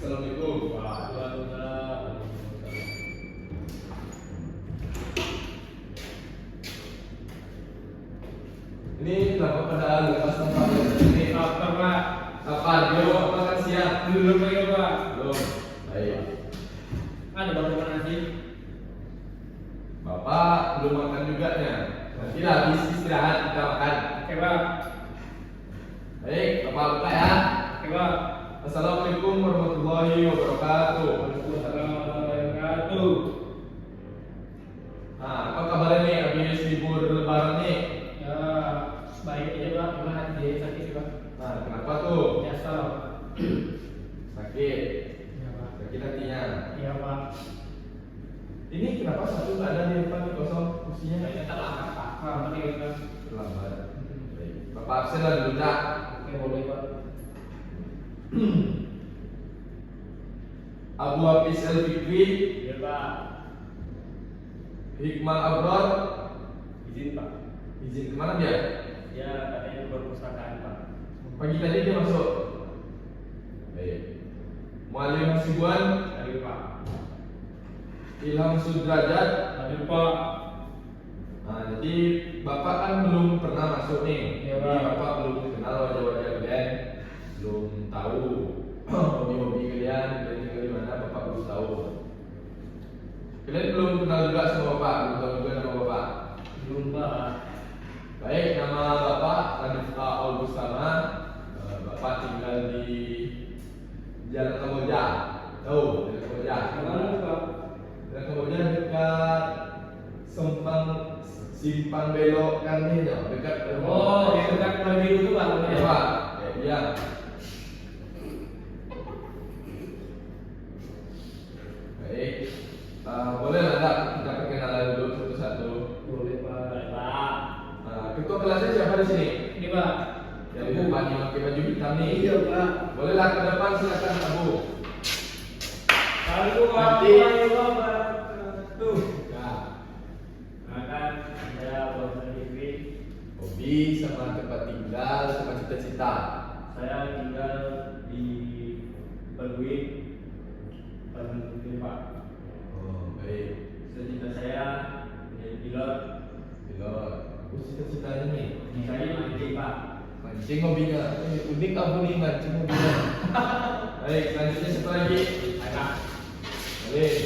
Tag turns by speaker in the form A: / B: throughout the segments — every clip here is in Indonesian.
A: Assalamualaikum.
B: Waalaikumsalam.
A: Ini kenapa pada lepas tempat ini?
B: Apa Pak?
A: Apa dia makan siang?
B: Belum lagi Pak.
A: Belum. Baik.
B: Ada baru nasi.
A: Bapak belum makan juga nya. Nanti lah habis istirahat kita makan.
B: Oke Pak.
A: Baik, Bapak buka ya.
B: Oke Pak.
A: Assalamualaikum warahmatullahi wabarakatuh.
B: Waalaikumsalam warahmatullahi wabarakatuh.
A: Nah, apa kabarnya nih habis libur lebaran nih?
B: Ya, baik aja Pak. Cuma hati sakit Pak.
A: Nah, kenapa tuh?
B: Biasa Pak.
A: Sakit.
B: Iya Pak.
A: Sakit hatinya.
B: Iya Pak.
A: Ini kenapa satu nggak ada di depan nih kosong kursinya?
B: Saya terlambat Pak. Terlambat nih Pak.
A: Terlambat. Baik. Bapak absen lah dulu dah.
B: Oke boleh Pak.
A: Abu Hafiz Al-Fikri,
B: Iya Pak.
A: Hikmal Abror,
B: Izin Pak.
A: izin kemana dia?
B: Ya katanya ke perpustakaan Pak.
A: Pagi tadi dia masuk. Baik. Mualim Hasibuan,
B: Dari Pak.
A: Ilham Sudrajat.
B: Dari Pak.
A: Nah, jadi Bapak kan belum pernah masuk nih.
B: Iya,
A: Jadi
B: Pak.
A: Bapak belum kenal wajah-wajah kalian, belum tahu hobi-hobi kalian, kalian tinggal di mana, Bapak belum tahu. Kalian belum kenal juga sama Bapak, belum tahu juga nama Bapak.
B: Belum Pak.
A: Baik, nama Bapak Radifka Augustama. Bapak tinggal di Jalan Kamboja. Tahu Jalan Kamboja?
B: Mana Pak?
A: Jalan Kamboja dekat Simpang Belok Karnino, dekat
B: Oh, yang dekat Pulau Biru itu Pak.
A: ya Pak. Ya, iya. Baik. Boleh nggak kita perkenalan dulu satu-satu?
B: Boleh Pak.
A: Ketua kelasnya siapa di sini?
B: Ini Pak.
A: Yang di depan yang pakai baju hitam nih.
B: Iya Pak.
A: Bolehlah ke depan, silakan Abu.
B: Assalamualaikum
A: Nanti.
B: warahmatullahi wabarakatuh.
A: Nah,
B: Makan saya Bapak Dewi.
A: hobi sama tempat tinggal sama cita-cita.
B: Saya tinggal di Perwi, Perwi Pak.
A: Oh, baik.
B: Cita-cita saya menjadi pilot.
A: Pilot. Aku cita-citanya nih.
B: Saya mancing Pak.
A: Mancing hobinya. Unik kamu nih mancing hobinya. Baik, selanjutnya satu lagi.
B: Anak.
A: Baik.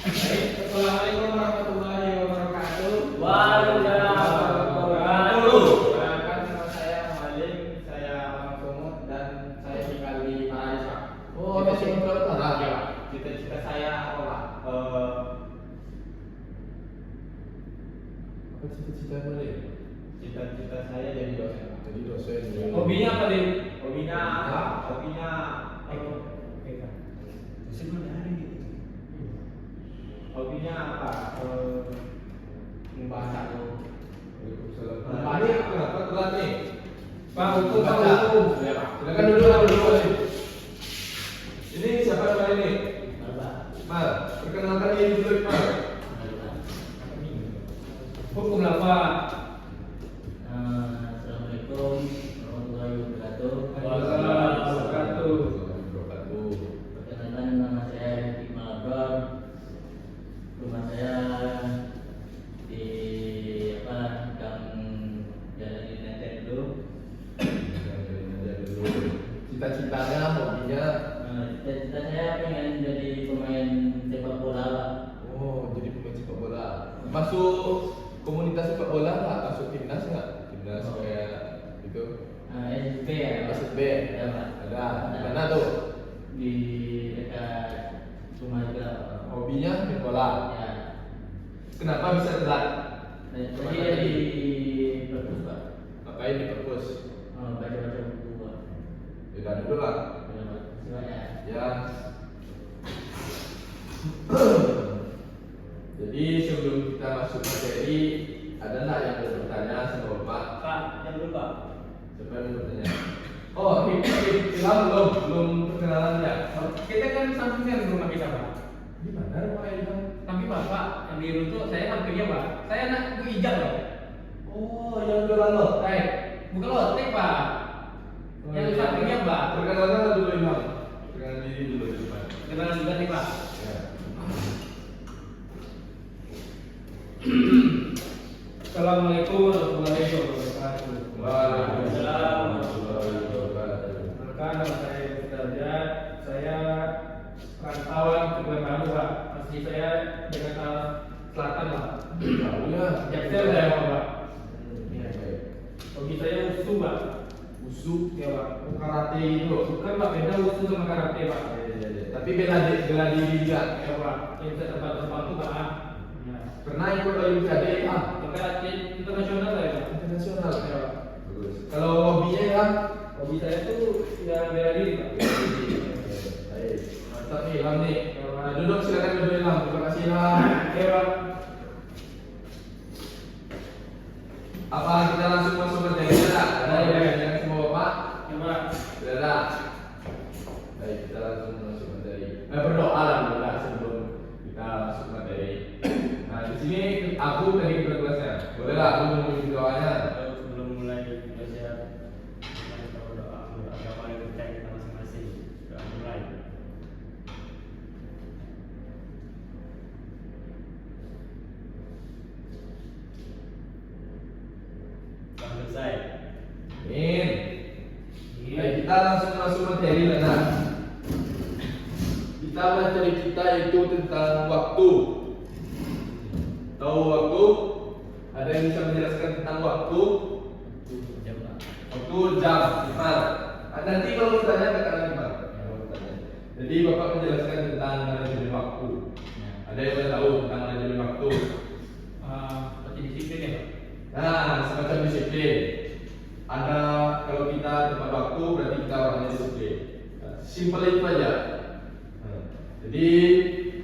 B: Assalamualaikum warahmatullahi wabarakatuh.
C: Waalaikumsalam
B: warahmatullahi wabarakatuh.
C: Perkenalkan, nama saya Malim, saya orang Sumut dan saya tinggal di Paris Pak.
A: Oh, orang Sumatera Utara.
C: Iya Pak. Cita-cita saya apa Pak?
A: Apa cita-cita boleh?
C: Cita-cita saya jadi dosen Pak.
A: Jadi dosen.
B: Hobinya apa Lim?
C: Hobinya apa? Hobinya
B: Oke Pak.
C: hobinya apa? Membaca tuh.
A: Waalaikumsalam. Ini kenapa telat nih?
B: Pak, hukum Pak,
A: Baca.
B: hukum.
C: Iya Pak.
A: Silakan dulu. Ini siapa nama ini? Mal, perkenalkan diri dulu Mal.
B: Hukum lah Pak.
D: Assalamualaikum warahmatullahi wabarakatuh.
B: Waalaikumsalam wabarakatuh.
A: Wabarakatuh.
D: Perkenalkan, nama saya Hikmal Abror. Rumah saya di Gang Jalan United dulu.
A: Cita-citanya, hobinya.
D: Cita-cita saya pengen jadi pemain sepak bola Pak.
A: Oh, jadi pemain sepak bola. Masuk komunitas sepak bola nggak? Masuk timnas nggak? Timnas kayak gitu.
D: SSB ya Pak?
A: SSB.
D: Ada Pak.
A: Ada. Di mana tuh?
D: Di dekat rumah juga Pak.
A: Hobinya main bola.
D: Ya.
A: Kenapa bisa telat?
D: Tadi dari perpus Pak.
A: Ngapain di perpus?
D: Baca-baca buku Pak.
A: Udah dulu lah.
D: Ya, Pak. Terima kasih ya.
A: Ya. Jadi sebelum kita masuk materi, ada nggak yang mau bertanya sama Bapak?
B: Pak, yang dulu Pak.
A: Siapa yang mau bertanya? Oh, Ilham belum perkenalan ya?
B: Kita kan sampingan rumah kita Pak.
A: Di mana rumah Ilham?
B: Tapi Bapak yang biru itu saya sampingnya Pak. Saya anak Bu Ijab loh.
A: Oh, yang jualan lotek.
B: Bukan lotek Pak.
A: Oh,
B: Yang
A: iya.
B: sampingnya Pak.
A: Perkenalan dulu Ilham. Perkenalan diri
B: kebetulan juga nih Pak.
A: Ya.
B: Assalamualaikum warahmatullahi wabarakatuh.
A: Waalaikumsalam warahmatullahi wabarakatuh.
B: Maka nama saya Sudarjat, saya rantauan kebetulan baru Pak. Asli saya Jakarta Selatan Pak.
A: Tahu ya.
B: Jaksel saya Pak.
A: Ya, baik.
B: Hobi saya wusu Pak.
A: Wusu,
B: Ya Pak.
A: karate itu.
B: Bukan Pak, beda wusu sama karate Pak.
A: Tapi bela diri juga.
B: Ya Pak, yang saya tempat-tempat itu Pak. Ya.
A: Pernah ikut olimpiade ya?
B: Maka atlet internasional saya Pak.
A: Internasional.
B: Ya Pak.
A: Bagus. Kalau hobinya ya?
B: Hobi saya tuh ya bela diri Pak.
A: Baik. Mantap nih, Ilham nih. Nah, duduk silakan duduk Ilham. Terima kasih Ilham.
B: Ya Pak.
A: Apa kita langsung masuk ke materi tak? Ada yang semua Bapak?
B: Ya Pak.
A: Sudah tak? Baik, kita langsung masuk materi. Berdoa lah dulu sebelum kita masuk materi. Nah, di sini aku tadi ketua kelasnya. Boleh lah aku memimpin doanya.
D: Sebelum mulai belajar, kita berdoa menurut agama yang percaya kita masing-masing. Doa mulai. Sudah selesai.
A: Amin. Baik, kita langsung masuk materi lah. Nah. Kita materi kita itu tentang waktu. Tahu waktu? Ada yang bisa menjelaskan tentang waktu?
D: Jam Pak.
A: Waktu jam, Iqbal. Nanti kalau bertanya katakan Iqbal. Jadi Bapak menjelaskan tentang manajemen waktu. Ada yang boleh tahu tentang manajemen waktu?
B: Seperti disiplin ya Pak.
A: Nah, semacam disiplin. Ada kalau kita tepat waktu berarti kita orangnya disiplin. Simpel itu aja. Nah, jadi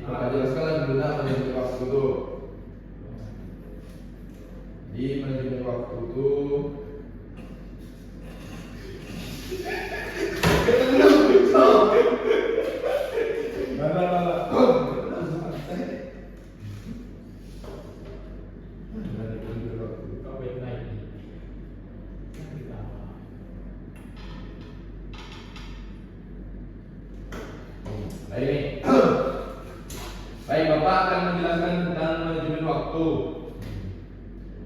A: Bapak jelaskan guna manajemen waktu itu. Di manajemen waktu itu baik nih. Baik, Bapak akan menjelaskan tentang manajemen waktu.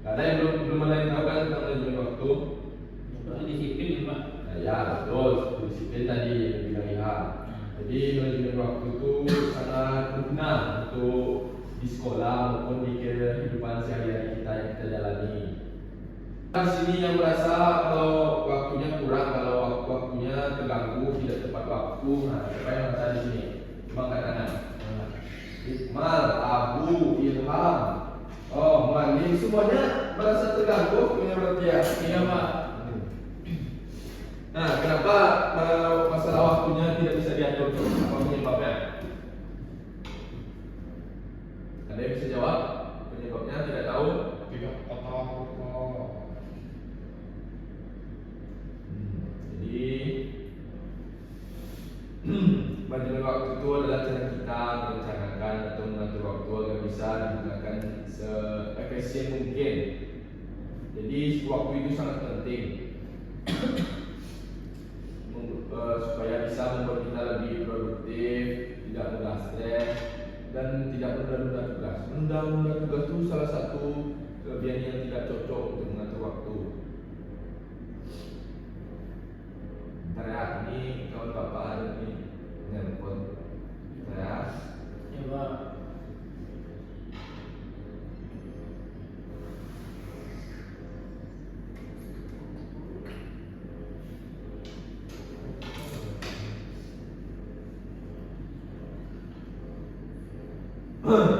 A: Ada yang belum ada yang tahu kan tentang manajemen waktu?
B: Seperti disiplin ya Pak.
A: Nah, ya betul, disiplin tadi yang dibilang Ilham. Jadi manajemen waktu itu sangat berguna untuk di sekolah maupun di kehidupan sehari-hari kita yang kita jalani. Di sini yang merasa kalau waktunya kurang, kalau waktunya terganggu, tidak tepat waktu. Nah, siapa yang merasa di sini? Coba angkat tangan. Iqmal, Abu, Ilham, oh, Mandi, semuanya merasa terganggu punya berarti ya?
B: Iya Pak.
A: Nah, kenapa masalah waktunya tidak bisa diatur? Apa penyebabnya? Ada yang bisa jawab? Penyebabnya tidak tahu?
C: Tidak tahu kok.
A: Jadi manajemen waktu itu adalah cara kita merencanakan atau mengatur waktu agar bisa digunakan seefisien mungkin. Jadi waktu itu sangat penting supaya bisa membuat kita lebih produktif, tidak mudah stres, dan tidak menunda-nunda tugas. Menunda-nunda tugas itu salah satu kelebihan yang tidak cocok untuk mengatur waktu. Bentar ya, ini kawan bapak ada nih nelpon. Bentar ya.
B: Ya Pak.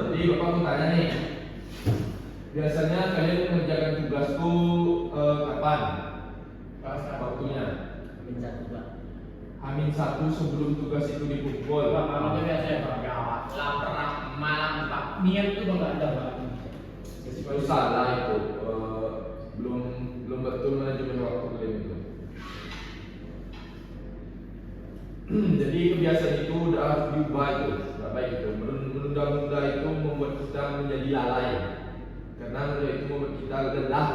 A: Jadi bapak mau tanya nih, biasanya kalian mengerjakan tugas itu kapan? Waktunya?
D: Min satu Pak.
A: Hamin satu sebelum tugas itu dipukul.
B: Pak, malamnya biasa ya Pak. Ya Pak. Lapar malam Pak. Niat itu nggak ada Pak.
A: Itu salah itu. Belum betul manajemen waktu kalian itu. Jadi kebiasaan itu udah harus diubah itu, nggak baik itu. Menunda-nunda itu membuat kita menjadi lalai, karena menunda itu membuat kita lelah.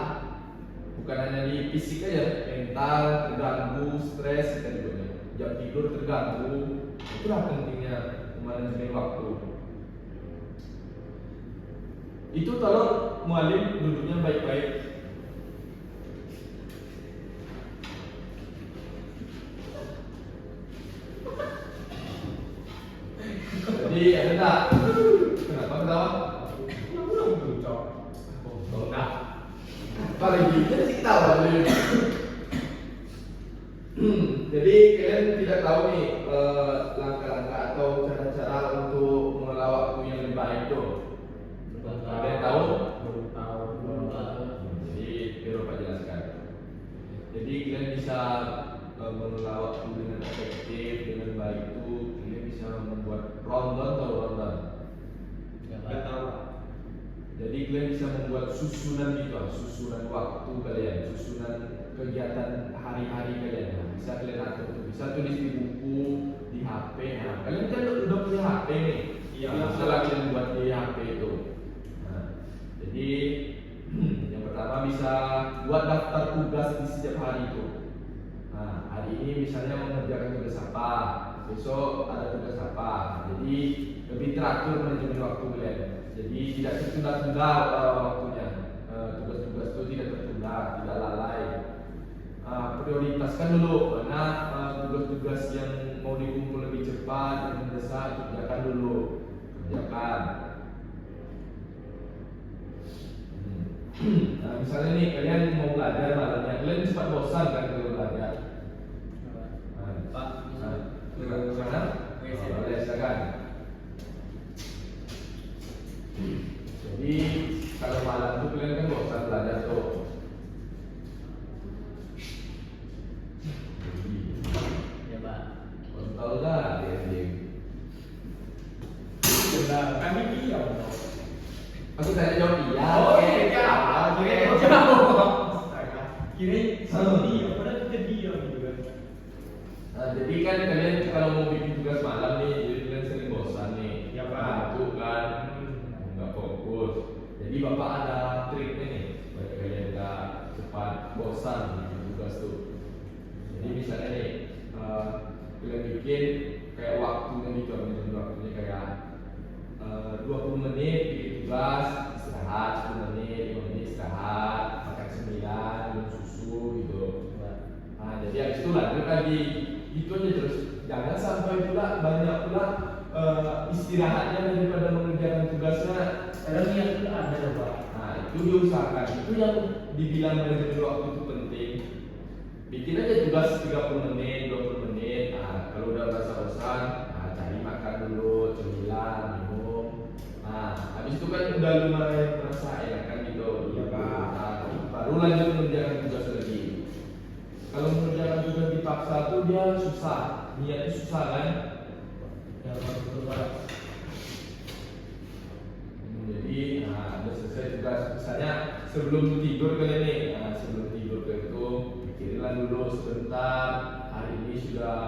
A: Bukan hanya di fisik aja, mental terganggu, stres kita juga. Jam tidur terganggu. Itulah pentingnya manajemen waktu. Itu tolong mualim duduknya baik-baik. Jadi ada tak? Kenapa ketawa? Oh, enggak. Apa lagi? Jadi sih ketawa dulu. Jadi kalian tidak tahu nih langkah-langkah atau cara-cara untuk mengelola waktu yang lebih baik tuh. Ada yang tahu?
B: Belum tahu.
A: Jadi biar Bapak jelaskan. Jadi kalian bisa mengelola waktu dengan efektif, dengan baik itu kalian bisa membuat rondon atau rondon.
D: Nggak tahu.
A: Jadi kalian bisa membuat susunan gitu, susunan waktu kalian, susunan kegiatan hari-hari kalian. Nah, bisa kalian atur tuh, bisa tulis di buku, di HP. Nah, kalian kan udah punya HP nih.
D: Iya.
A: Setelah kalian buat di HP itu. Nah, jadi yang pertama bisa buat daftar tugas di setiap hari itu. Nah, hari ini misalnya mengerjakan tugas apa, besok ada tugas apa. Jadi lebih teratur manajemen waktu kalian. Jadi tidak tertunda-tunda waktunya. Tugas-tugas itu tidak tertunda, tidak lalai. Prioritaskan dulu mana tugas-tugas yang mau dikumpul lebih cepat dan mendesak, kerjakan dulu, kerjakan. Nah, misalnya nih kalian mau belajar malamnya, kalian cepat bosan kan kalau belajar.
D: Pak,
A: Ke mana? Boleh silakan. Jadi kalau malam tuh kalian kan bosan belajar tuh.
D: ya Pak.
A: Tahu dah dia.
B: Benar. Kami diam.
A: Aku tanya jawab iya.
B: Oke, jawab.
D: Kira dia, padahal kita diam gitu kan.
A: Nah, jadi kan kalian kalau mau bikin tugas malam nih, jadi kalian sering bosan nih.
B: Ya, Pak.
A: Ngantuk kan, nggak fokus. Jadi bapak ada triknya nih, supaya kalian nggak cepat bosan bikin tugas tuh. Jadi misalnya nih, kalian bikin kayak waktunya gitu, manajemen waktunya kayak 20 menit bikin tugas, istirahat 10 menit, 5 menit istirahat, makan cemilan, minum susu gitu. Nah, jadi habis itu lanjut lagi, itu aja terus. Jangan sampai pula banyak pula istirahatnya daripada mengerjakan tugasnya.
B: Kadang niat itu ada loh, Pak.
A: Nah, itu diusahakan. Itu yang dibilang manajemen waktu itu penting. Bikin aja tugas 30 menit, 20 menit. Nah, kalau udah merasa bosan, cari makan dulu, cemilan, minum. Nah, habis itu kan udah lumayan merasa enak kan gitu.
B: Iya, Pak.
A: Nah, baru lanjut mengerjakan tugas lagi. Kalau mengerjakan tugas dipaksa tuh dia susah, niatnya susah kan.
B: Ya, Pak, betul, Pak.
A: Jadi, udah selesai tugas. Misalnya sebelum tidur kalian nih, sebelum tidur kalian itu pikirinlah dulu sebentar. Hari ini sudah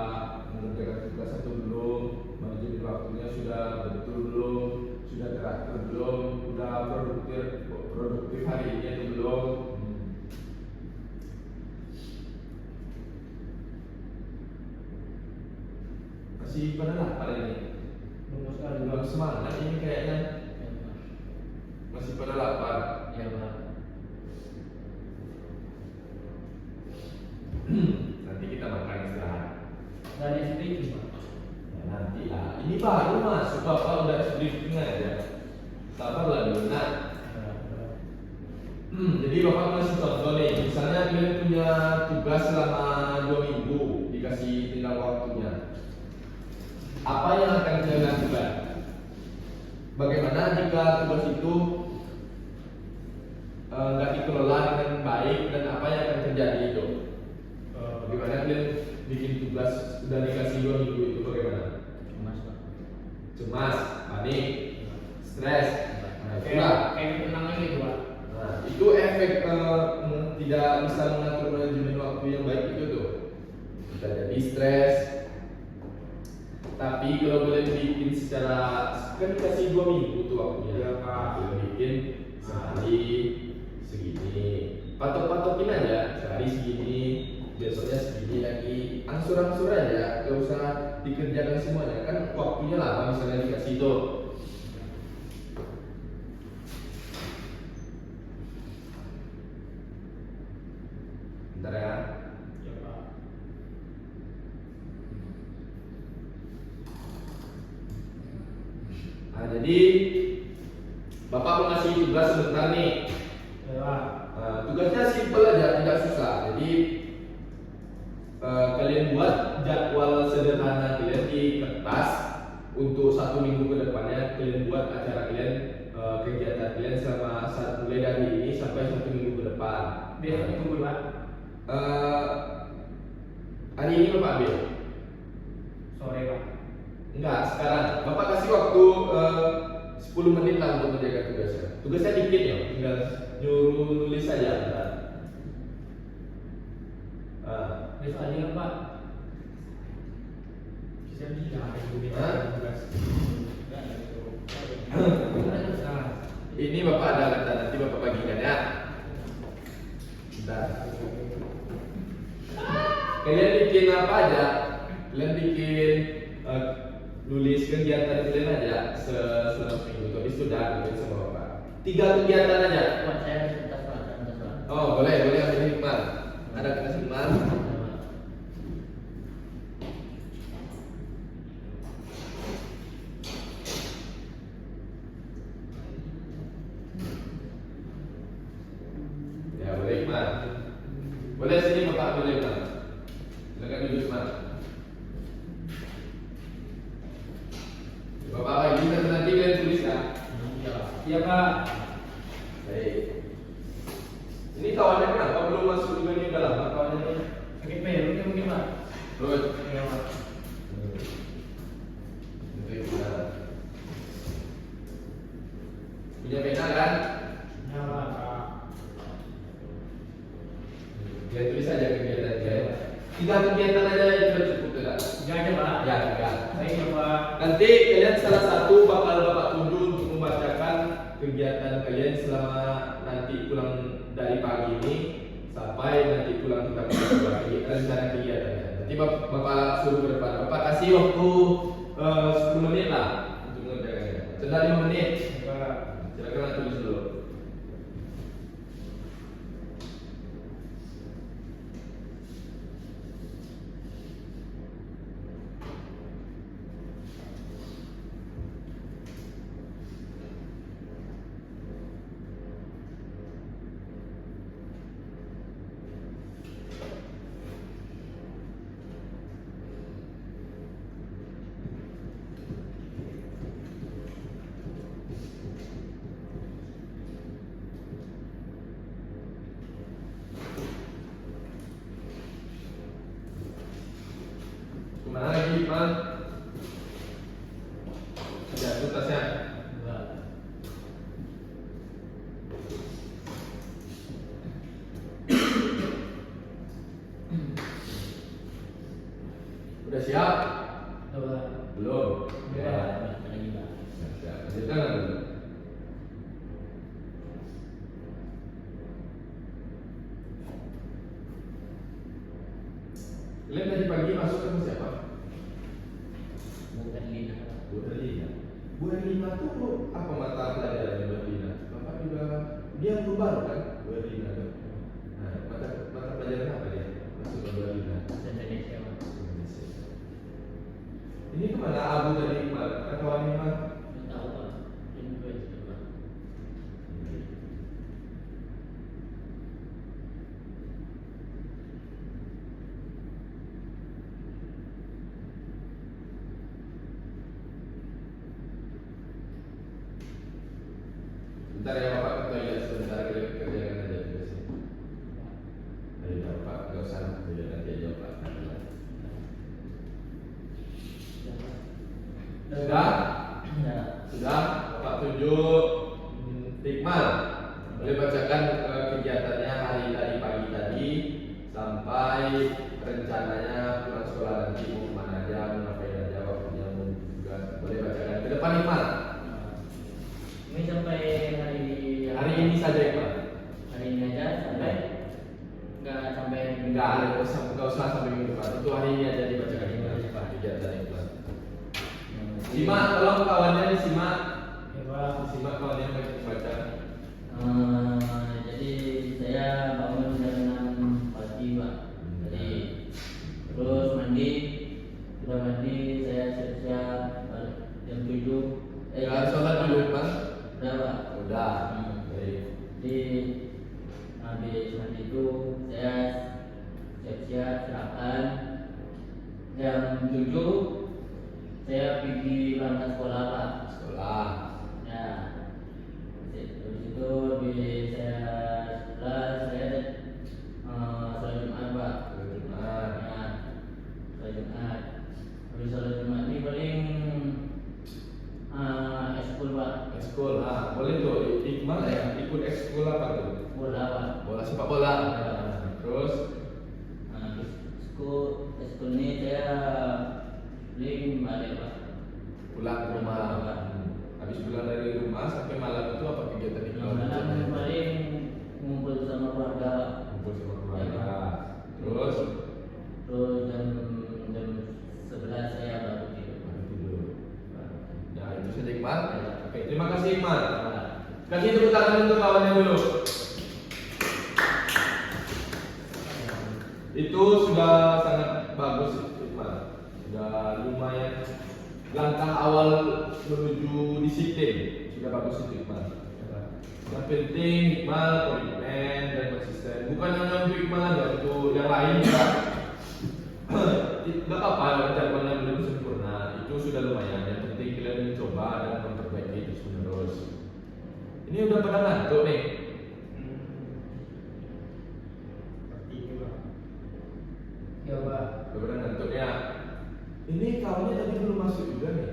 A: mengerjakan tugas atau belum? Manajemen waktunya sudah betul belum? Sudah teratur belum? Sudah produktif hari ini atau belum? Masih pada lapar ini?
B: Belum sekali, Pak.
A: Belum semangat ini kayaknya. Masih pada lapar.
D: Ya Pak.
A: Nanti kita makan istirahat.
B: Dan SPI, Pak.
A: Ya, nanti lah. Ini baru masuk, bapak udah briefing aja. Sabarlah dulu nak. Jadi bapak kasih contoh nih. Misalnya kalian punya tugas selama 2 minggu, dikasih tinggal waktunya. Apa yang akan kalian lakukan? Bagaimana jika tugas itu nggak dikelola dengan baik dan apa yang akan terjadi itu? Bagaimana kalian bikin tugas udah dikasih 2 minggu itu bagaimana?
D: Mas Pak.
A: Cemas, panik, stres. Nah, itulah.
B: Kayak tenang gitu, Pak.
A: Nah, itu efek tidak bisa mengatur manajemen waktu yang baik itu tuh. Bisa jadi stres. Tapi kalau kalian bikin secara kan dikasih 2 minggu tuh waktunya.
B: Iya, Pak.
A: Kalian bikin sehari segini. Patok-patokin aja sehari segini. besoknya segini lagi, angsur-angsur aja, gak usah dikerjakan semuanya, kan waktunya lama misalnya dikasih itu. Bentar ya.
B: Ya Pak.
A: Nah, jadi Bapak mau ngasih tugas sebentar nih.
B: Ya Pak.
A: Nah, tugasnya simpel aja, tidak susah. Jadi kalian buat jadwal sederhana kalian di kertas untuk 1 minggu ke depannya. Kalian buat acara kalian, kegiatan kalian selama mulai dari ini sampai 1 minggu ke depan.
B: Besok ditunggu Pak.
A: Hari ini Bapak ambil?
B: Sore Pak.
A: Enggak, sekarang. Bapak kasih waktu 10 menit lah untuk menjaga tugasnya. Tugasnya dikit ya, tinggal nyuruh nulis saja.
B: Besok aja kan Pak.
D: Bisa bilang ada yang
A: Hah?
D: tugas.
A: Ini Bapak ada kata, nanti Bapak bagikan ya. Bentar. Kalian bikin apa aja? Kalian bikin nulis kegiatan kalian aja selama seminggu. Habis itu udah bikin sama Bapak. 3 kegiatan aja.
C: Buat saya sebentar Pak, sebentar Pak.
A: Oh boleh ambil hikmah. Ada kata hikmah. Ya boleh hikmah. Boleh sini Bapak ambil hikmah. Silakan duduk hikmah. Bapak bagi nanti kalian tuliskan.
B: Iya Pak.
A: Baik. Ini kawannya kenapa belum masuk juga nih udah lama kawannya nih?
B: Sakit perut ya mungkin Pak.
A: Terus.
B: Iya Pak.
A: Punya pena kan?
B: Ya Pak.
A: Dia tulis aja kegiatan dia. 3 kegiatan aja yang sudah cukup tidak?
B: Tiga aja Pak.
A: Ya 3.
B: Baik ya Pak.
A: Nanti kalian salah satu bakal Bapak tunjuk untuk membacakan kegiatan kalian selama nanti pulang dari pagi ini sampai nanti pulang kita rencana kegiatannya. Nanti Bapak suruh ke depan. Bapak kasih waktu 10 menit lah untuk mengerjakannya. Sudah 5 menit.
B: Pak.
A: Silakan tulis dulu. Kemana lagi, Man? Ada tutasnya. Udah siap?
B: Coba.
A: Belum.
B: Belum.
A: Ya. Siap. Lanjutkan dulu. Kalian tadi pagi masuk sama siapa?
C: Bukan Lina.
A: Bu Erlina. Bu Erlina tuh apa mata pelajaran Bu Erlina? Bapak juga dia guru baru kan? Bu Erlina tuh. Nah, mata pelajaran apa dia? Masuk ke Bu Erlina.
C: Bahasa Indonesia Pak.
A: Ini kemana Abu tadi kemarin? Ada kawan ini Mas?
C: Belum tahu Pak. Ini gue juga Pak.
A: Bentar ya Bapak ke toilet sebentar kerjakan aja di sini. Ayo Bapak, nggak usah toilet nanti aja Pak. Sudah?
C: Ya.
A: Sudah? Bapak tunjuk hikmah. Boleh bacakan kegiatannya hari pagi tadi sampai rencananya pulang sekolah nanti mau kemana aja, mau ngapain aja, waktunya mau juga. Boleh bacakan ke depan hikmah.
C: Ini sampai
A: Hari ini saja hikmah.
C: hari ini aja sampai nggak sampai
A: Enggak ada sampai Simak, tolong kawannya disimak.
B: Ya Pak.
A: Disimak kawannya baca.
E: Jadi saya bangun jam 6 pagi Pak. Jadi terus mandi, sudah mandi saya siap-siap jam 7.
A: Ya, sholat dulu Mas.
E: Udah Pak.
A: Udah. Baik.
E: Jadi habis mandi itu saya siap-siap sarapan. Jam 7 saya pergi berangkat sekolah Pak.
A: Sekolah.
E: Ya. Habis itu saya sekolah saya sholat Jumat Pak.
A: Jumat.
E: Ya. Sholat Jumat. Habis sholat Jumat ini paling ekskul Pak.
A: Ekskul. Ah, boleh tuh. Gimana ya? Ikut ekskul apa tuh?
E: Bola Pak.
A: Bola sepak bola.
E: Ya.
A: Terus
E: Habis ekskul ini saya paling balik Pak.
A: pulang ke rumah. Habis pulang dari rumah sampai malam itu apa kegiatan di
E: Malam paling ngumpul sama keluarga Pak.
A: Kumpul sama keluarga. Terus
E: jam 11 saya baru tidur.
A: baru tidur. Ya itu saja Iqbal. Oke, terima kasih Iqbal. Kasih tepuk tangan untuk kawannya dulu. Itu sudah sangat bagus Iqbal. Sudah lumayan langkah awal menuju disiplin. Sudah bagus itu Iqbal. Yang penting Iqbal komitmen dan konsisten. Bukan hanya untuk Iqbal aja, untuk yang lain juga. Tidak apa-apa jadwalnya belum sempurna. Itu sudah lumayan. Yang penting kalian mencoba dan memperbaiki terus menerus. Ini udah pada ngantuk nih.
D: Seperti itu Pak.
B: Ya Pak.
A: Udah pada ngantuk ya. Ini kawannya tadi belum masuk juga nih.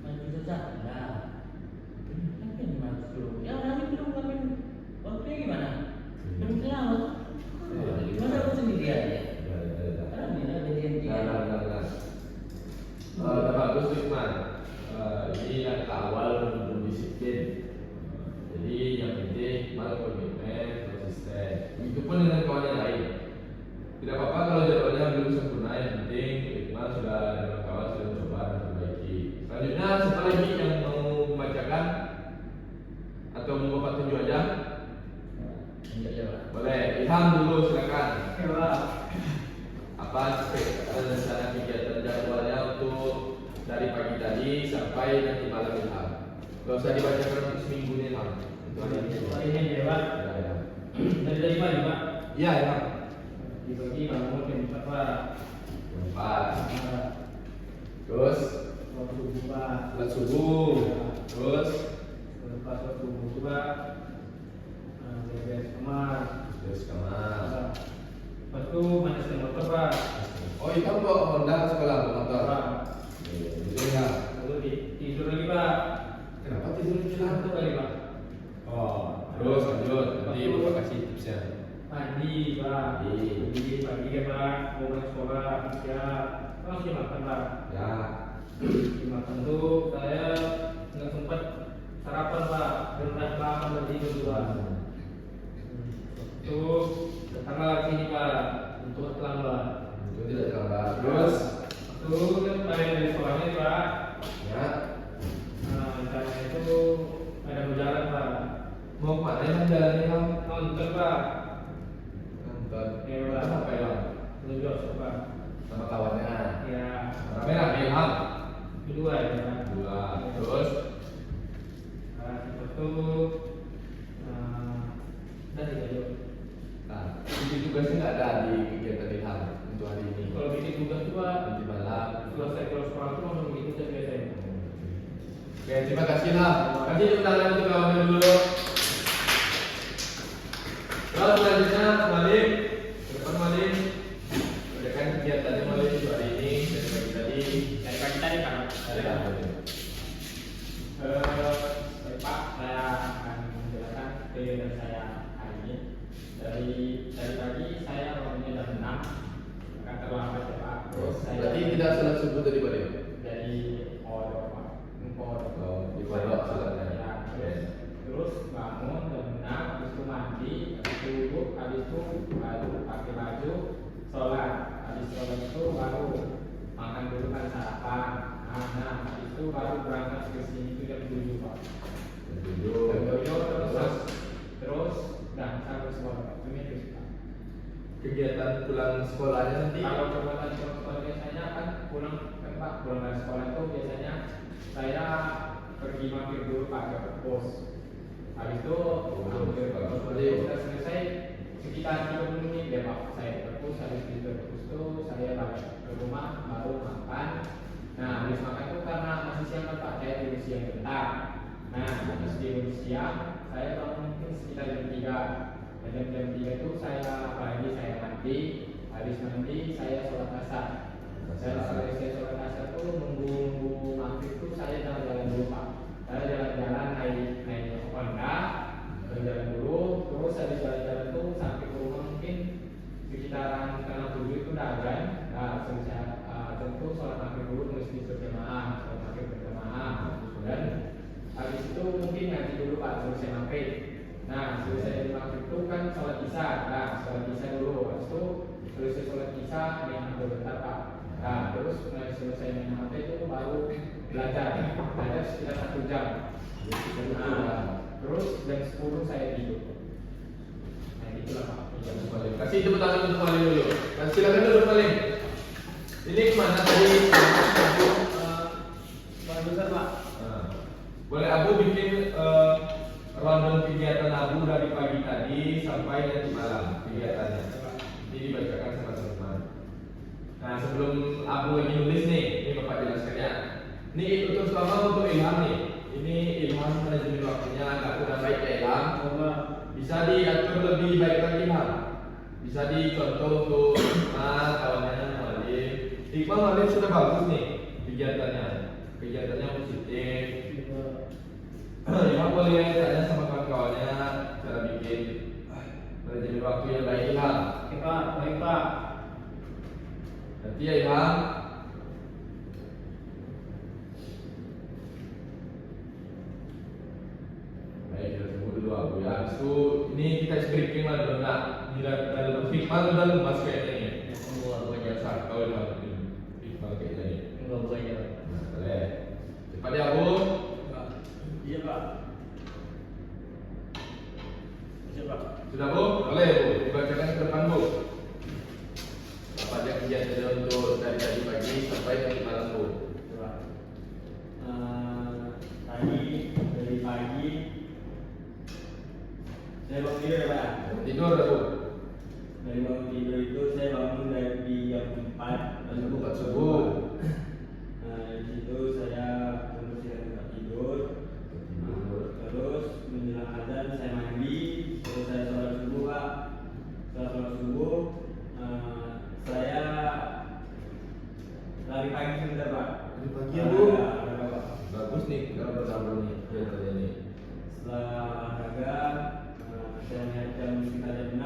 E: Maju saja. Nah, mungkin masuk. Ya nanti belum kami. Waktunya gimana? Belum selamat. Gimana aku sendiri aja? Karena dia jadi dia.
A: Udah bagus tuh Iqbal. Ini langkah awal menuju disiplin. Jadi yang penting Iqbal komitmen, konsisten. Itu pun dengan kawan yang lain. Tidak apa-apa kalau jadwalnya belum sempurna. Yang penting Iqbal sudah dengan kawan sudah mencoba dan memperbaiki. Selanjutnya siapa lagi yang mau membacakan atau mau Bapak tunjuk aja?
E: Enggak ya Pak.
A: Boleh. Ilham dulu silakan.
B: Ya Pak.
A: Apa rencana kegiatan jadwalnya untuk dari pagi tadi sampai nanti malam Ilham? Gak usah dibacakan untuk seminggu nih Ilham. Untuk hari ini.
B: Hari ini ya Pak.
A: Ya.
B: Dari pagi Pak.
A: Iya Ilham.
B: Di pagi bangun jam 4 Pak.
A: Empat.
B: Nah,
A: Terus
B: waktu subuh Pak.
A: sholat subuh. Terus
B: Lepas waktu subuh itu Pak. Beres kamar.
A: terus kamar.
B: Lepas itu manasin motor Pak.
A: Oh Ilham bawa Honda ke sekolah bawa motor.
B: Pak.
A: Iya, betul ya.
B: Lalu tidur lagi Pak.
A: Kenapa tidur di Ilham?
B: Satu kali Pak.
A: Oh, terus lanjut. Nanti Bapak kasih tipsnya.
B: Mandi Pak.
A: Mandi.
B: Mandi pagi ya Pak. Mau ke sekolah. Siap. Langsung makan Pak.
A: Ya.
B: Makan tuh saya nggak sempat sarapan Pak. Berat banget dari tidur Pak. Itu datanglah sini Pak. Untuk terlambat.
A: Itu tidak terlambat. Terus
B: Itu kan balik dari sekolahnya Pak.
A: ya.
B: Nah, rencananya itu ada berjalan Pak.
A: Mau kemana Ilham jalan Ilham?
B: Nonton Pak.
A: Nonton.
B: Iya, Pak.
A: Apa Ilham?
B: Menuju Pak.
A: Sama kawannya.
B: Ya.
A: Rame-rame Ilham.
B: Kedua ya Pak.
A: Dua. Terus
B: Nah, itu dan itu.
A: nah, itu tugasnya nggak ada di kegiatan Ilham untuk hari ini.
B: Kalau bikin tugas tuh Pak,
A: Nanti malam.
B: selesai kalau sekolah tuh langsung bikin tugas biasanya.
A: Oke, terima kasih lah. Kasih tepuk tangan untuk kawannya dulu. Lalu selanjutnya Malik, depan Malik. Kerjakan kegiatannya Malik untuk hari ini dari pagi tadi.
D: Dari pagi tadi Pak.
A: Ada apa nih?
D: Baik Pak, saya akan menjelaskan kegiatan saya hari ini. Dari pagi saya bangunnya jam 6, agak terlambat ya Pak. Terus saya
A: Berarti tidak salat subuh tadi Pak Dio?
D: dari pondok Pak, pondok.
A: Oh, di pondok salatnya.
D: Ya, terus bangun jam 6, habis itu mandi, habis itu duduk, habis itu baru pakai baju, sholat, habis sholat itu baru makan dulu kan sarapan. Nah, baru berangkat ke sini itu jam 7 Pak.
A: Jam
D: Jam
A: 7.
D: 7 terus sampai sekolah Pak. Itu Pak.
A: Kegiatan pulang sekolahnya nanti
D: Kalau kegiatan sekolah biasanya kan pulang Pak, pulang dari sekolah itu biasanya saya pergi mampir dulu Pak ke pos. Habis itu mampir ke pos, sudah selesai sekitar 30 menit ya Pak. Saya ke pos, habis di pos itu saya balik ke rumah baru makan. Nah, habis makan itu karena masih siang kan Pak, saya tidur siang bentar. Nah, habis tidur siang saya bangun mungkin sekitar jam 3. Dan jam 3 itu saya apalagi saya mandi, habis mandi saya sholat asar. Saya selesai sholat asar itu nunggu maghrib itu saya jalan-jalan dulu Pak. Saya jalan-jalan naik Honda, jalan dulu, terus habis jalan-jalan itu sampai ke rumah mungkin sekitaran setengah 7 itu udah azan. Nah, selesai tentu sholat maghrib dulu mesti berjamaah, sholat maghrib berjamaah. Dan habis itu mungkin ngaji dulu Pak, selesai maghrib. Nah, selesai maghrib itu kan sholat isya. Nah, sholat isya dulu. Habis itu selesai sholat isya main HP bentar Pak. Nah, terus selesai main HP itu baru belajar sekitar 1 jam. Nah, terus jam 10 saya tidur. Nah, itulah Pak.
A: kasih tepuk tangan untuk Maling dulu. Dan silakan dulu Maling. Ini kemana tadi?
B: Bagusan Pak.
A: Nah, boleh Abu bikin rundown kegiatan Abu dari pagi tadi sampai nanti malam kegiatannya. Ini dibacakan sama teman-teman. Nah, sebelum Abu lagi nulis nih, ini Bapak jelaskan ya. Ini untuk selama untuk ilham nih. Ini ilham manajemen waktunya agak kurang baik ya ilham. Bisa diatur lebih baik lagi ilham. Bisa dicontoh untuk kawannya Malim. Iqbal Malim sudah bagus nih kegiatannya. Kegiatannya positif. Ilham boleh tanya sama kawan-kawannya cara bikin manajemen waktu yang baik ilham.
B: Oke Pak, baik Pak.
A: Nanti ya ilham. Baik, kita tunggu dulu Abu ya. Habis itu ini kita breaking lah dulu nak. Dalam hikmah dan lemas kayaknya ini.
E: Tunggu aku aja.
A: Kau ilham ini. Hikmah kayaknya ini.
E: Tunggu aku aja.
A: Nah, boleh. Cepat ya Abu.
B: Iya Pak. Iya Pak.
A: Sudah Bu? Boleh Bu, dibacakan ke depan Bu. Apa aja kegiatannya untuk dari tadi pagi sampai nanti malam Bu?
D: Coba. Tadi dari pagi saya bangun tidur ya Pak.
A: Tidur dah Bu.
D: Dari bangun tidur itu saya bangun dari jam 4 dan
A: Empat subuh.
D: Di situ saya membersihkan tempat tidur. Terus menjelang azan saya mandi, terus saya sholat subuh Pak. Setelah sholat subuh saya lari pagi sebentar Pak.
A: Lari pagi ya, Bu?
D: Olahraga, Pak.
A: Bagus nih kalau bersama nih kegiatannya nih.
D: Setelah olahraga saya lihat jam sekitar jam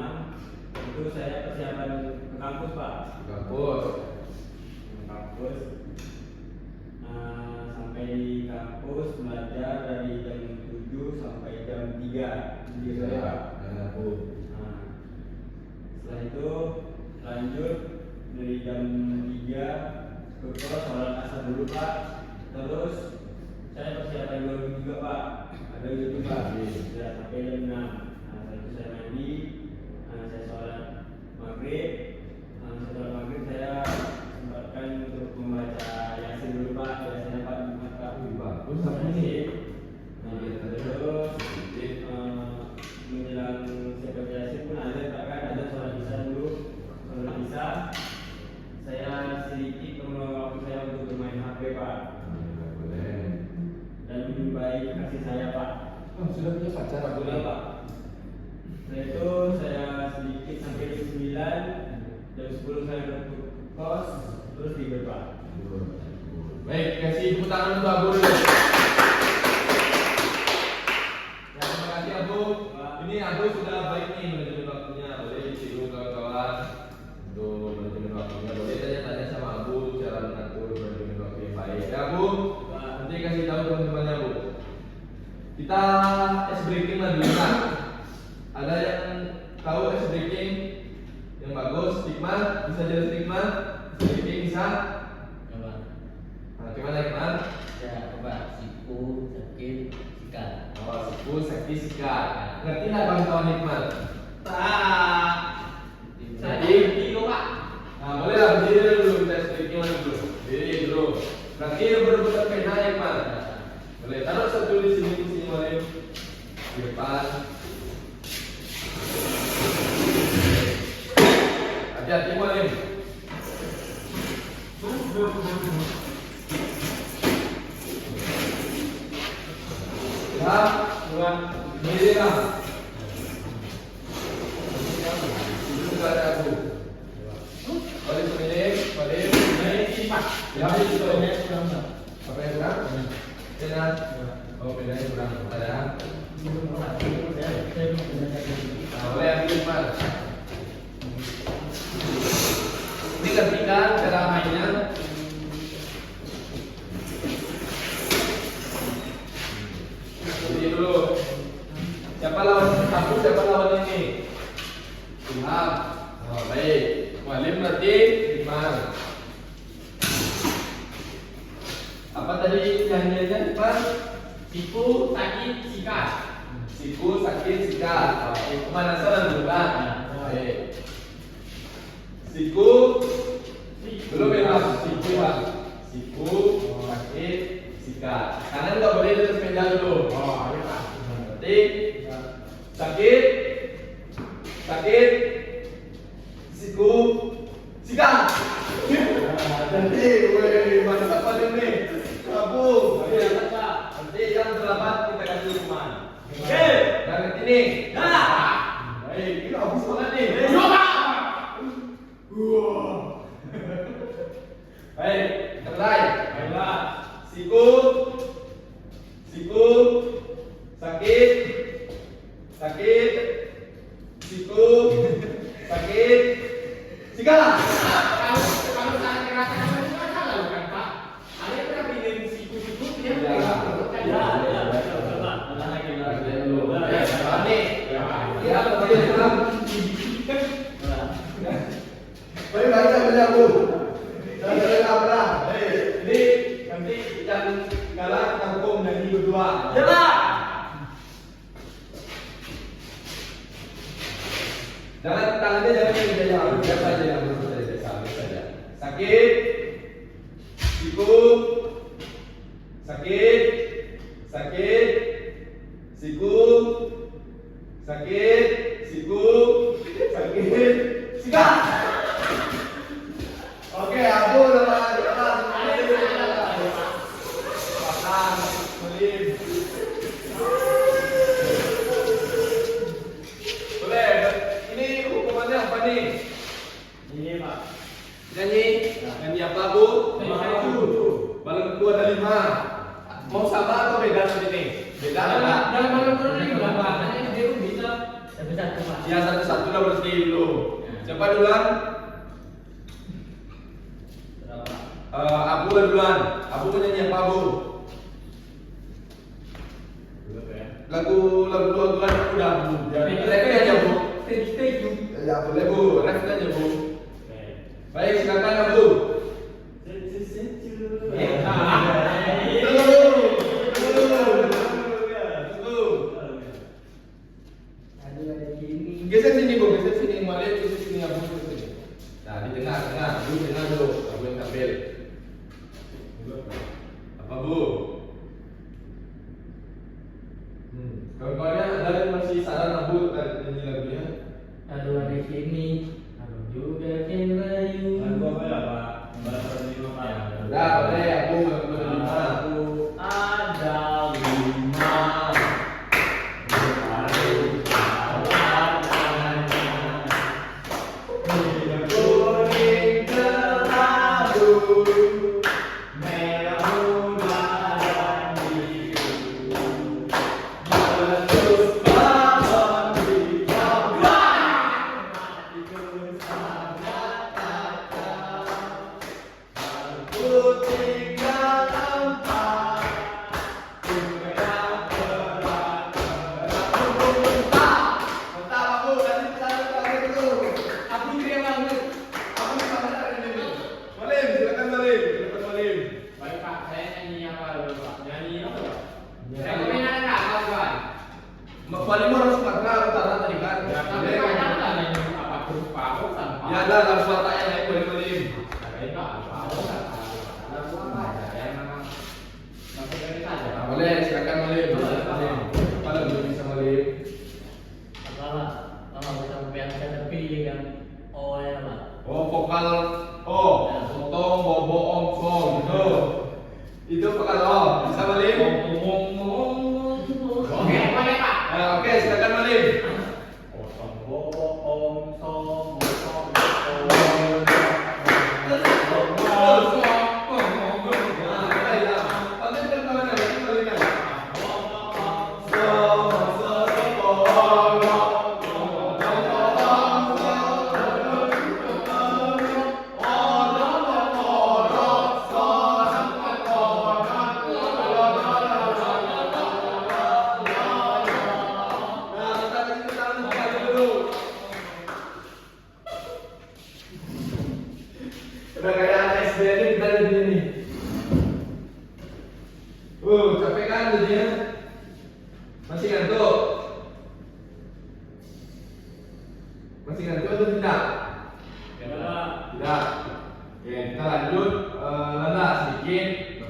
D: 6 itu saya persiapan ke kampus Pak.
A: Di kampus.
D: Ke kampus sampai di kampus belajar dari jam 7 sampai jam 3 di sore Pak.
A: Nah, Bu.
D: Setelah itu lanjut dari jam 3 ke kos sholat asar dulu Pak. Terus saya persiapan dulu juga Pak. Ada gitu Pak. Ya sampai jam 6. Setelah itu saya mandi, saya sholat maghrib. Setelah sholat maghrib saya sempatkan untuk membaca Yasin dulu Pak. Yasin Pak Jumat Pak.
A: Bagus apa ini?
D: Terus menjelang saya baca Yasin pun ada Pak kan, ada sholat isya dulu. Sholat isya saya sedikit meluangkan waktu saya untuk bermain HP Pak
A: Boleh.
D: dan menjumpai kekasih saya Pak.
A: Oh, sudah punya pacar Abu
D: Sudah
A: nih?
D: Pak. Setelah itu saya sedikit sampai jam 9, jam 10 saya ke kos, terus tidur Pak.
A: Baik, kasih tepuk tangan untuk Abu dulu. Ya, terima kasih Abu. Ini Abu sudah baik nih manajemen waktunya. Boleh ditiru kawan-kawan untuk manajemen waktunya. Boleh tanya-tanya sama Abu cara mengatur manajemen waktu yang baik. Ya Abu, nanti kasih tahu teman-temannya Bu. Kita ice breaking lah dulu kan. Ada yang tahu ice breaking yang bagus? Hikmah, bisa jelas Hikmah? Ice breaking bisa?
E: Coba.
A: Nah, gimana Hikmah?
E: Ya, coba
A: Ngerti nggak kawan-kawan nikmat?
C: Tak.
A: Jadi,
C: Pak.
A: nah bolehlah berdiri dulu, kita sedikit dulu. Berdiri dulu. Berarti berebutan pena nikmat. Boleh taruh satu di sini boleh. Di depan. Hati-hati boleh. Ya, bukan berdiri lah. Itu sudah ada aku. Balik sini, balik. Ya, itu. Apa yang kurang? Pena. Oh, pena yang kurang. Ada. Nah, boleh ambil mas. Ini ketika cara mainnya. Jadi dulu. Siapa lawan aku? Siapa lawan ini? Ilham. Oh, baik. Mualim berarti Iman. Apa tadi nyanyiannya Iman?
D: Siku, sakit, sikat.
A: Siku, sakit, sikat. Pemanasan dulu kan? Baik. Siku, belum ya mas? Siku mas. Siku, sakit, sikat. Kanan nggak boleh di atas meja dulu.
D: Oh, iya Pak.
A: Berarti sakit, sakit, siku, sikat. Jadi, weh, mantap pada ini. Kamu, oke, Pak. Nanti yang terlambat kita kasih hukuman. Oke, dan ini. Nah, baik, kita habis banget nih. Coba. Baik, mulai. Baiklah. Siku, siku, sakit, sakit, siku, sakit, sikat.
D: Kalau saya kerasakan itu kan salah bukan Pak? Ada yang pernah bikin siku-siku dia
A: Ya, baik-baik saja Bu. Dan saya labrak. Ini nanti yang kalah kita hukum dan ini berdua.
C: Ya Pak.
A: Jangan tangannya jangan yang jauh, biasa saja yang saja. Sakit, siku, sakit, sakit, siku, sakit, siku, sakit, sikat. Oke, aku udah makan, Mulim. Boleh, ini hukumannya apa nih?
C: Ini Pak.
A: Nyanyi, nyanyi apa Bu? Balon kedua ada 5. Mau sama atau beda nanti nih? Beda enggak?
D: dalam malam turun ini berapa? Hanya dia pun bisa.
E: Satu-satu Pak.
A: Ya satu-satu lah berarti dulu. Siapa duluan? Abu duluan. Abu mau nyanyi apa Abu? Lagu duluan udah Bu. Ya, ref aja Bu. Ya boleh Bu, ref aja Bu. Baik, silakan Abu. Geser sini Bu, geser sini. Malik geser sini, Abu geser sini. Nah, di tengah, Abu tengah dulu. Abu yang tampil. Apa Bu? Kawan-kawannya ada yang masih saran Abu nyanyi lagunya?
E: Kalau ada sini, kalau juga rayu.
C: Lagu apa ya Pak? Bahasa lima Pak.
A: Udah, boleh Abu menerima.
C: Ada 5.
A: Kuning kelabu,
C: Merah muda dan biru.
A: meletus balon di
C: Itu sangat kacau.
A: putih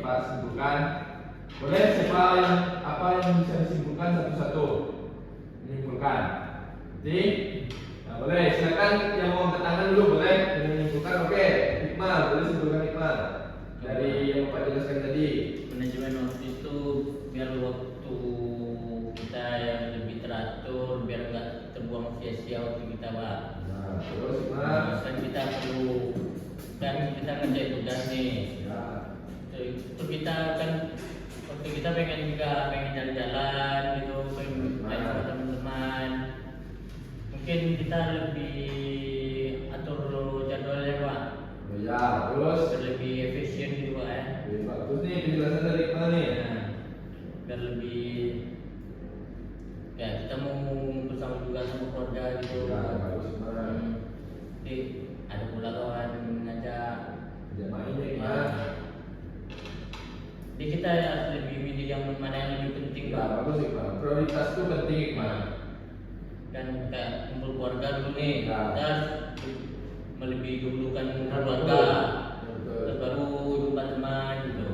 A: Bapak simpulkan. Boleh siapa yang apa yang bisa disimpulkan satu-satu menyimpulkan. Jadi, nah, boleh silakan yang mau angkat tangan dulu boleh menyimpulkan. Oke, Iqmal boleh simpulkan Iqmal dari yang Bapak jelaskan tadi.
E: Manajemen waktu itu biar waktu kita yang lebih teratur, biar nggak terbuang sia-sia waktu kita, Pak.
A: Nah, terus Iqmal.
E: Kan kita perlu, kan kita ngerjain tugas nih.
A: Ya.
E: Itu kita kan waktu kita pengen jalan-jalan gitu, pengen main sama teman-teman. Mungkin kita lebih atur jadwalnya, Pak.
A: Oh, ya, terus.
E: Biar lebih efisien gitu, Pak ya.
A: Bagus nih penjelasan dari Iqmal nih.
E: Nah, biar lebih ya kita mau bersama juga sama keluarga gitu.
A: Ya, bagus Iqmal.
E: Jadi ada pula kawan ngajak.
A: Jangan main ya
E: Ya.
A: Iqmal.
E: Jadi kita harus lebih milih yang mana yang lebih penting,
A: Ya,
E: Pak.
A: bagus Iqmal. Prioritas itu penting Iqmal.
E: Kan kayak kumpul keluarga dulu nih,
A: Ya.
E: kita harus melebih dulukan
A: Ya,
E: keluarga,
A: betul.
E: terus baru jumpa teman gitu.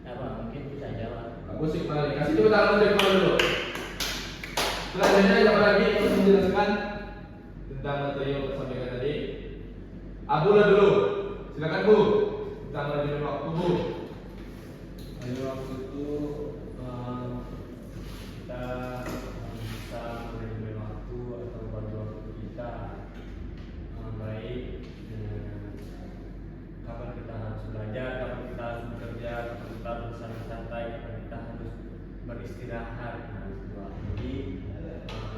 E: Apa mungkin bisa aja, Pak.
A: Bagus Iqmal. Kasih tepuk tangan dari Iqmal dulu. Selanjutnya siapa lagi yang mau menjelaskan tentang materi yang saya sampaikan tadi? Abu lah dulu. Silakan Bu. Tentang manajemen waktu Bu.
D: Pada waktu itu kita bisa manajemen waktu atau bagi waktu kita baik kapan kita harus belajar, kapan kita harus bekerja, kapan kita harus santai-santai, kapan kita harus beristirahat. Nah, jadi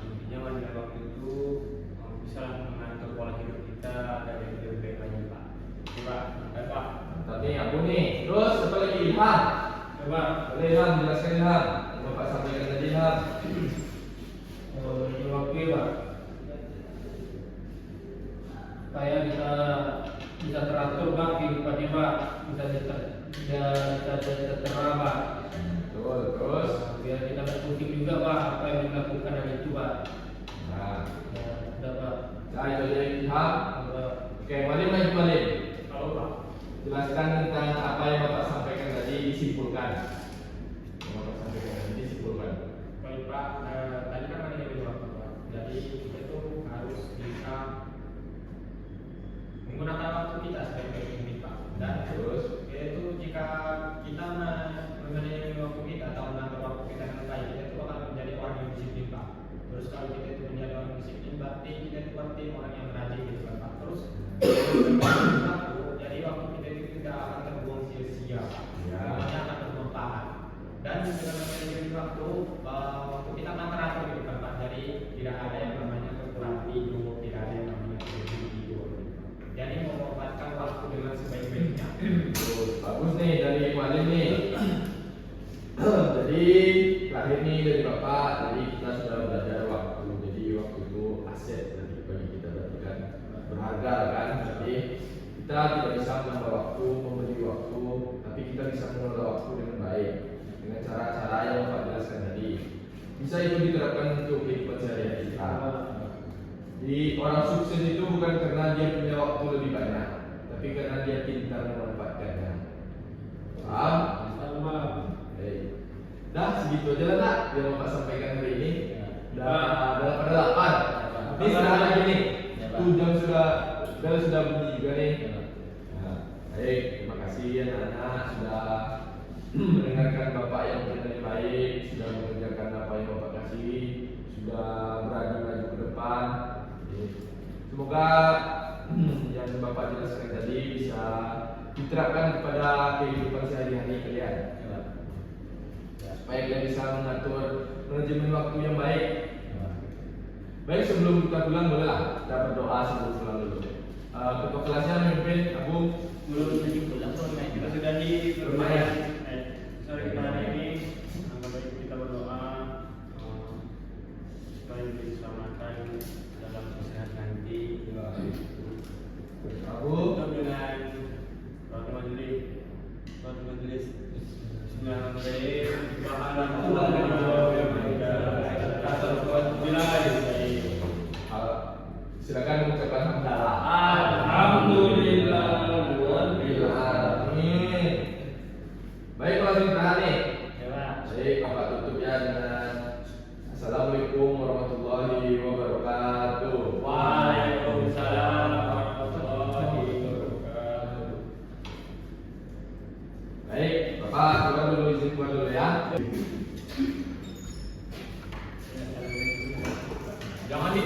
D: intinya manajemen waktu itu bisa mengatur pola hidup kita agar lebih baik lagi, Pak. Oke, Pak. Baik, Pak.
A: Tapi Abu nih. Terus apa lagi? Ilham.
D: Coba.
A: Boleh Ilham jelaskan Ilham. Yang Bapak sampaikan tadi Ilham.
B: Ini waktu ya, Pak. Supaya bisa teratur, Pak, kehidupannya, Pak. Bisa tertera, Pak.
A: Betul. Terus.
B: Biar kita nggak pusing juga, Pak, apa yang dilakukan hari itu, Pak.
A: Nah,
B: Ya, udah, Pak.
A: saya itu dari Ilham.
B: Udah.
A: Oke, Malim lagi Malim.
D: Halo, Pak.
A: Jelaskan tentang apa yang Bapak sampaikan tadi disimpulkan. Yang Bapak sampaikan tadi disimpulkan.
D: Baik, Pak. Tadi kan manajemen waktu, Pak. Jadi kita itu harus bisa menggunakan waktu kita sebaik mungkin, Pak. Dan
A: Terus.
D: yaitu jika kita memanajemen waktu kita atau mengatur waktu kita dengan baik, kita itu akan menjadi orang yang disiplin, Pak. Terus kalau kita itu menjadi orang yang disiplin, berarti kita itu berarti orang yang rajin gitu kan, Pak. Terus waktu, jadi waktu kita itu tidak akan terbuang sia-sia, Pak.
A: Ya.
D: Semuanya akan bermanfaat. Dan dengan manajemen waktu, waktu kita akan teratur gitu kan, Pak. Jadi tidak ada yang namanya kekurangan tidur, tidak ada yang namanya kelebihan tidur. Jadi memanfaatkan waktu dengan sebaik-baiknya.
A: Terus. Bagus nih dari Malim nih. Jadi terakhir nih dari Bapak, jadi kita sudah belajar waktu. Jadi waktu itu aset bagi kita berarti kan berharga kan. Jadi kita tidak bisa menambah waktu, membeli waktu, tapi kita bisa mengelola waktu dengan baik dengan cara-cara yang Bapak jelaskan tadi. Bisa itu diterapkan untuk kehidupan sehari-hari kita. Jadi orang sukses itu bukan karena dia punya waktu lebih banyak, tapi karena dia pintar memanfaatkannya. Paham?
B: Sama.
A: Baik. Dah segitu aja lah Kak yang Bapak sampaikan hari ini. Dah pada 8. Ini sudah lagi nih.
E: Ya, Pak.
A: 7 jam sudah bunyi juga nih. Nah, baik, terima kasih anak-anak sudah mendengarkan Bapak yang berani baik, sudah mengerjakan apa yang Bapak kasih, sudah berani maju ke depan. Semoga yang Bapak jelaskan tadi bisa diterapkan kepada kehidupan sehari-hari kalian. Supaya kalian bisa mengatur manajemen waktu yang baik. Baik, sebelum kita pulang bolehlah kita berdoa sebelum pulang dulu. Ketua kelasnya memimpin Abu.
E: Belum lagi pulang kok, main
D: Kita
E: juga.
D: sudah di
A: Lumayan.
D: Sorry, hari ini anggap baik kita berdoa supaya diselamatkan dalam kesehatan nanti.
A: Abu.
D: Tutup dengan suatu majelis. Bismillahirrahmanirrahim.
A: Silakan mengucapkan hamdalah.
B: Alhamdulillah.
A: Alhamdulillah. Baik, kalau ditahan nih.
E: Ya Pak.
A: Baik, Bapak tutup ya dengan Assalamualaikum warahmatullahi wabarakatuh.
B: Waalaikumsalam warahmatullahi wabarakatuh.
A: Baik, Bapak keluar dulu, izin keluar dulu ya.
B: Jangan di